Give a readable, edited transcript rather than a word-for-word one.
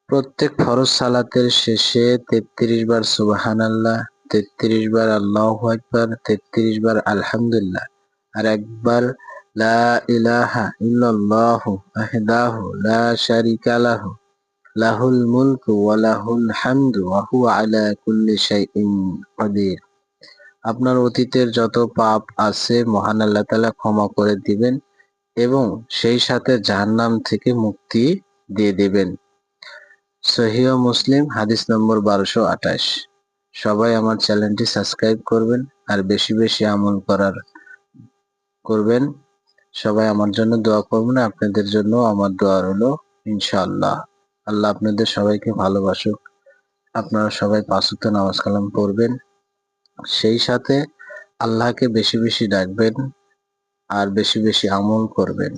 প্রত্যেক ফরজ সালাতের শেষে ৩৩ বার সুবহানাল্লাহ, ৩৩ বার আল্লাহু আকবার, ৩৩ বার আলহামদুলিল্লাহ আর একবার লা ইলাহা ইল্লাল্লাহু ওয়াহদাহু লা শারীকা লাহু লাহুল মুলকু ওয়া লাহুল হামদু ওয়া হুয়া আলা কুল্লি শাইইন কাদির। আপনার অতীতের যত পাপ আছে মহান আল্লাহ তাআলা ক্ষমা করে দিবেন এবং সেই সাথে জাহান্নাম থেকে মুক্তি দিয়ে দিবেন। সহিহ মুসলিম হাদিস নম্বর 1228। সবাই আমার চ্যানেলটি সাবস্ক্রাইব করবেন আর বেশি বেশি আমল করবেন। সবাই আমার জন্য দোয়া করবেন, আপনাদের জন্য আমার দোয়া রইলো ইনশাআল্লাহ। আল্লাহ আপনাদের সবাইকে ভালোবাসুক। আপনারা সবাই ৫ ওয়াক্ত নামাজ কালাম পড়বেন, সেই সাথে আল্লাহকে বেশি বেশি ডাকবেন আর বেশি বেশি আমল করবেন।